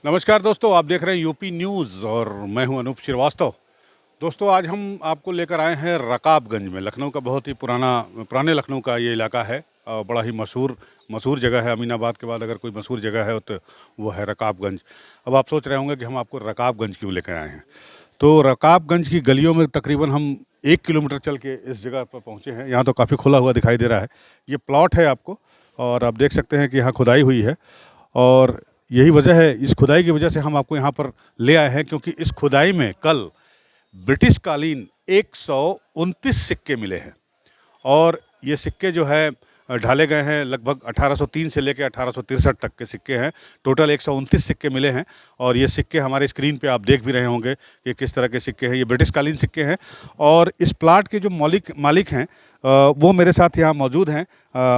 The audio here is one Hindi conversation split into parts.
नमस्कार दोस्तों, आप देख रहे हैं यूपी न्यूज़ और मैं हूं अनूप श्रीवास्तव। दोस्तों, आज हम आपको लेकर आए हैं रकाबगंज में। लखनऊ का बहुत ही पुराने लखनऊ का ये इलाका है। बड़ा ही मशहूर मशहूर जगह है। अमीनाबाद के बाद अगर कोई मशहूर जगह है तो वो है रकाबगंज। अब आप सोच रहे होंगे कि हम आपको रकाबगंज क्यों लेकर आए हैं। तो रकाबगंज की गलियों में तकरीबन हम 1 किलोमीटर चल के इस जगह पर पहुँचे हैं। यहाँ तो काफ़ी खुला हुआ दिखाई दे रहा है। ये प्लॉट है आपको, और आप देख सकते हैं कि यहाँ खुदाई हुई है। और यही वजह है, इस खुदाई की वजह से हम आपको यहाँ पर ले आए हैं, क्योंकि इस खुदाई में कल ब्रिटिश कालीन 129 सिक्के मिले हैं। और ये सिक्के जो है ढाले गए हैं, लगभग 1803 से लेकर 1863 तक के सिक्के हैं। टोटल 129 सिक्के मिले हैं। और ये सिक्के हमारे स्क्रीन पे आप देख भी रहे होंगे कि किस तरह के सिक्के हैं। ये ब्रिटिश कालीन सिक्के हैं। और इस प्लाट के जो मालिक हैं वो मेरे साथ यहाँ मौजूद हैं।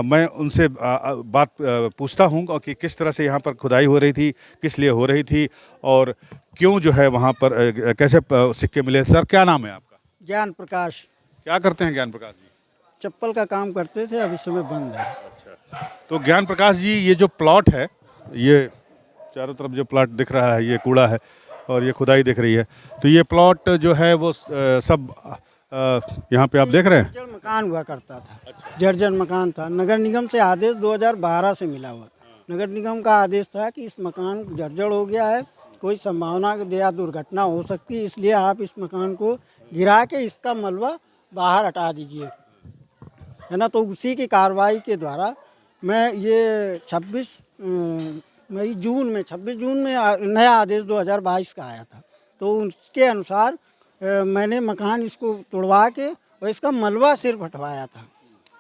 मैं उनसे बात पूछता हूँ कि किस तरह से यहाँ पर खुदाई हो रही थी, किस लिए हो रही थी, और क्यों जो है वहाँ पर कैसे सिक्के मिले। सर, क्या नाम है आपका? ज्ञान प्रकाश। क्या करते हैं ज्ञान प्रकाश जी? चप्पल का काम करते थे, अभी समय बंद है। अच्छा, तो ज्ञान प्रकाश जी, ये जो प्लॉट है, ये चारों तरफ जो प्लॉट दिख रहा है ये कूड़ा है और ये खुदाई दिख रही है। तो ये प्लॉट जो है वो सब यहाँ पे आप देख रहे हैं। जर्जर मकान हुआ करता था। जर्जर मकान था। नगर निगम से आदेश 2012 से मिला हुआ था। नगर निगम का आदेश था कि इस मकान जर्जर हो गया है, कोई संभावना या दुर्घटना हो सकती है, इसलिए आप इस मकान को गिरा के इसका मलबा बाहर हटा दीजिए, है ना। तो उसी की कार्रवाई के द्वारा मैं ये 26 जून में नया आदेश 2022 का आया था। तो उसके अनुसार मैंने मकान इसको तोड़वा के और इसका मलबा सिर्फ हटवाया था।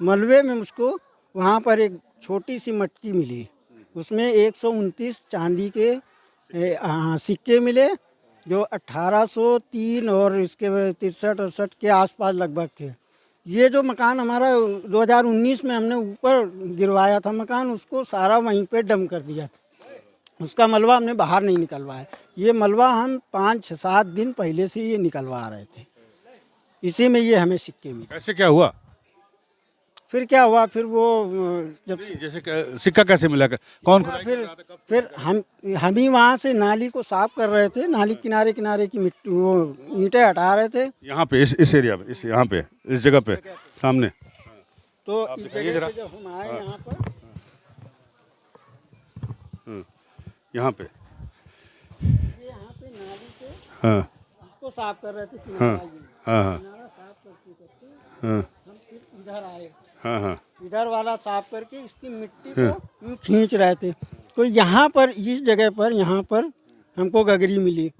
मलबे में मुझको वहाँ पर एक छोटी सी मटकी मिली, उसमें 129 चांदी के सिक्के मिले, जो 1803 और इसके 63-68 के आसपास लगभग थे। ये जो मकान हमारा 2019 में हमने ऊपर गिरवाया था मकान, उसको सारा वहीं पे डम कर दिया था। उसका मलबा हमने बाहर नहीं निकलवाया। ये मलबा हम 5-7 दिन पहले से ये निकलवा रहे थे। इसी में ये हमें सिक्के मिले। कैसे क्या हुआ? फिर क्या हुआ, फिर वो जब जैसे सिक्का कैसे मिला? कौन खुदाई कर रहा था? कब? फिर हम ही वहाँ से नाली को साफ कर रहे थे। नाली किनारे किनारे की मिट्टी, वो ईंटें हटा रहे थे। यहाँ पे इस एरिया में, यहाँ पे इस जगह पे सामने। तो आप इस दिखाइए जगह जरा। पे जब हम आए यहाँ पर, यहाँ पे ये यहाँ पे नाली से हाँ इसको साफ कर रहे थे। हाँ किनारा ये हाँ हाँ किनारा साफ करते हाँ हम फिर इधर आए। हाँ हाँ इधर वाला साफ करके इसकी मिट्टी को यूँ खींच रहे थे। तो यहाँ पर इस जगह पर यहाँ पर हमको गगरी मिली।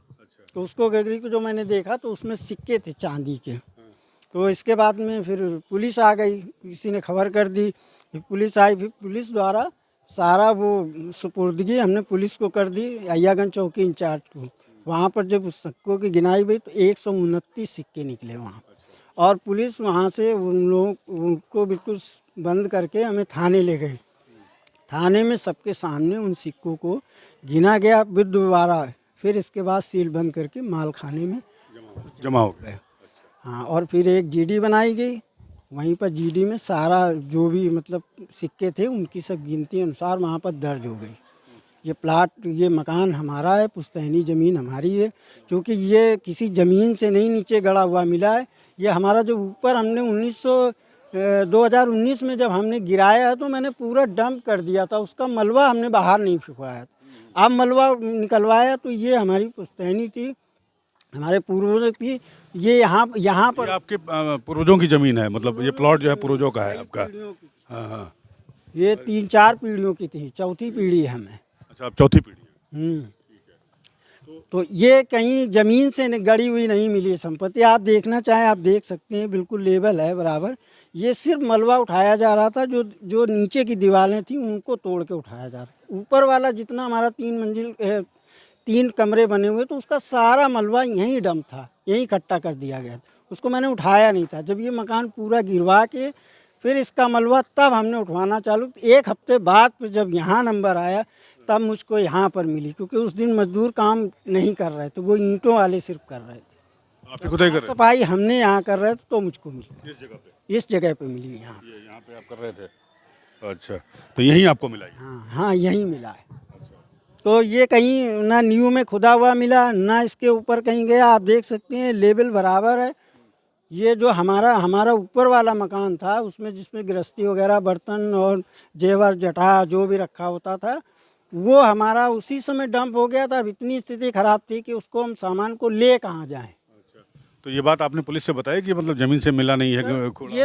तो उसको गगरी को जो मैंने देखा तो उसमें सिक्के थे चांदी के। तो इसके बाद में फिर पुलिस आ गई, किसी ने खबर कर दी, फिर पुलिस आई। फिर पुलिस द्वारा सारा वो सुपुर्दगी हमने पुलिस को कर दी, अय्यागंज चौकी इंचार्ज को। वहाँ पर जब उस सिक्कों की गिनाई हुई तो 129 सिक्के निकले वहाँ। और पुलिस वहाँ से उनको बिल्कुल बंद करके हमें थाने ले गई। थाने में सबके सामने उन सिक्कों को गिना गया दोबारा। फिर इसके बाद सील बंद करके माल खाने में जमा हो गए। हाँ, और फिर एक जीडी बनाई गई। वहीं पर जीडी में सारा जो भी मतलब सिक्के थे उनकी सब गिनती अनुसार वहाँ पर दर्ज हो गई। ये प्लाट, ये मकान हमारा है, पुश्तैनी ज़मीन हमारी है। क्योंकि ये किसी ज़मीन से नहीं नीचे गड़ा हुआ मिला है। ये हमारा जो ऊपर हमने 2019 में जब हमने गिराया है तो मैंने पूरा डंप कर दिया था, उसका मलबा हमने बाहर नहीं फेंकवाया था। अब मलबा निकलवाया तो ये हमारी पुश्तैनी थी, हमारे पूर्वजों की। ये यहाँ पर ये आपके पूर्वजों की जमीन है, मतलब ये प्लॉट जो है पूर्वजों का है आपका? हाँ हाँ। ये 3-4 पीढ़ियों की थी, चौथी पीढ़ी है हमें। अच्छा, आप चौथी पीढ़ी है। तो ये कहीं ज़मीन से गड़ी हुई नहीं मिली संपत्ति। आप देखना चाहें आप देख सकते हैं, बिल्कुल लेवल है बराबर। ये सिर्फ मलबा उठाया जा रहा था, जो नीचे की दीवारें थी उनको तोड़ के उठाया जा रहा। ऊपर वाला जितना हमारा 3 कमरे बने हुए तो उसका सारा मलबा यहीं डंप था, यहीं इकट्ठा कर दिया गया। उसको मैंने उठाया नहीं था। जब ये मकान पूरा गिरवा के फिर इसका मलबा तब हमने उठवाना चालू। 1 हफ्ते बाद फिर जब यहाँ नंबर आया तब मुझको यहाँ पर मिली, क्योंकि उस दिन मजदूर काम नहीं कर रहे थे, वो ईंटों वाले सिर्फ कर रहे थे। आप खुदाई कर रहे सफाई हमने यहाँ कर रहे थे तो मुझको मिली, थे इस जगह पे? इस जगह पे मिली यहाँ। यहाँ पे आप कर रहे थे? अच्छा, तो यहीं आपको मिला ये? हाँ हाँ, यहीं मिला है। तो ये कहीं ना न्यू में खुदा हुआ मिला, ना इसके ऊपर कहीं गया। आप देख सकते हैं लेवल बराबर है। ये जो हमारा हमारा ऊपर वाला मकान था, उसमें जिसमें गृहस्थी वगैरह बर्तन और जेवर जटा जो भी रखा होता था, वो हमारा उसी समय डंप हो गया था। अब इतनी स्थिति खराब थी कि उसको हम सामान को ले कहाँ जाएं। तो ये बात आपने पुलिस से बताई कि मतलब ज़मीन से मिला नहीं है ये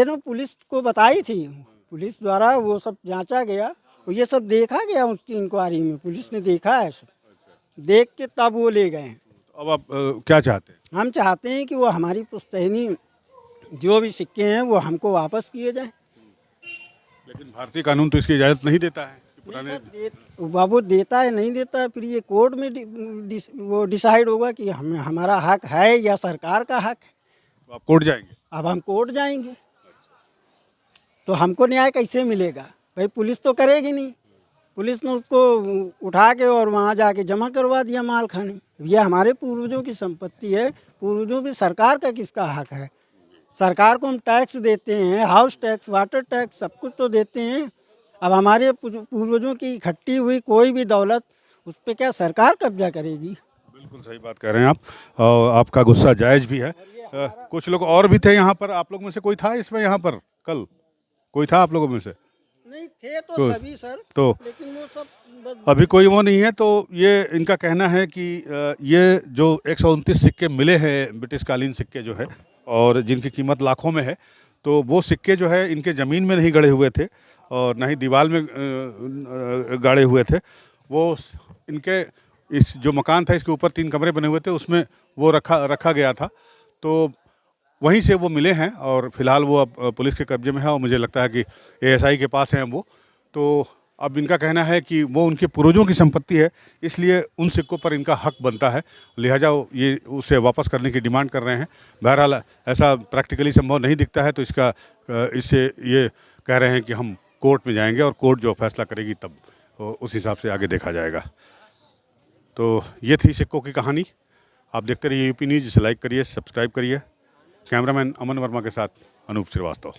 तो पुलिस को बताई थी। पुलिस द्वारा वो सब जांचा गया, और ये सब देखा गया उसकी इंक्वायरी में। पुलिस ने देखा है सब, देख के तब वो ले गए। अब आप क्या चाहते हैं? हम चाहते हैं कि वो हमारी पुश्तैनी जो भी सिक्के हैं वो हमको वापस किए जाएं। लेकिन भारतीय कानून तो इसकी इजाज़त नहीं देता है कि पुराने बाबू देता है नहीं देता है, फिर ये कोर्ट में वो डिसाइड होगा कि हमारा हक है या सरकार का हक है। तो आप कोर्ट जाएंगे? अब हम कोर्ट जाएंगे तो हमको न्याय कैसे मिलेगा? भाई पुलिस तो करेगी नहीं। पुलिस ने उसको उठा के और वहाँ जाके जमा करवा दिया माल खाने। ये हमारे पूर्वजों की संपत्ति है। पूर्वजों भी सरकार का किसका हक है? सरकार को हम टैक्स देते हैं, हाउस टैक्स, वाटर टैक्स, सब कुछ तो देते हैं। अब हमारे पूर्वजों की इकट्ठी हुई कोई भी दौलत, उस पर क्या सरकार कब्जा करेगी? बिल्कुल सही बात कह रहे हैं आप, और आपका गुस्सा जायज़ भी है। कुछ लोग और भी थे यहाँ पर, आप लोग में से कोई था इसमें यहाँ पर? कल कोई था आप लोगों में से? नहीं थे तो सभी सर, तो लेकिन वो सब अभी कोई वो नहीं है। तो ये इनका कहना है कि ये जो 129 सिक्के मिले हैं, ब्रिटिश कालीन सिक्के जो है, और जिनकी कीमत लाखों में है, तो वो सिक्के जो है इनके ज़मीन में नहीं गड़े हुए थे और ना ही दीवार में गाड़े हुए थे। वो इनके इस जो मकान था इसके ऊपर 3 कमरे बने हुए थे, उसमें वो रखा गया था। तो वहीं से वो मिले हैं और फिलहाल वो अब पुलिस के कब्जे में है और मुझे लगता है कि एएसआई के पास हैं वो। तो अब इनका कहना है कि वो उनके पूर्वजों की संपत्ति है, इसलिए उन सिक्कों पर इनका हक बनता है, लिहाजा ये उसे वापस करने की डिमांड कर रहे हैं। बहरहाल ऐसा प्रैक्टिकली संभव नहीं दिखता है, तो इससे ये कह रहे हैं कि हम कोर्ट में जाएंगे और कोर्ट जो फैसला करेगी तब उस हिसाब से आगे देखा जाएगा। तो ये थी सिक्कों की कहानी। आप देखते रहिए यूपी न्यूज़। इसे लाइक करिए, सब्सक्राइब करिए। कैमरामैन अमन वर्मा के साथ अनूप श्रीवास्तव।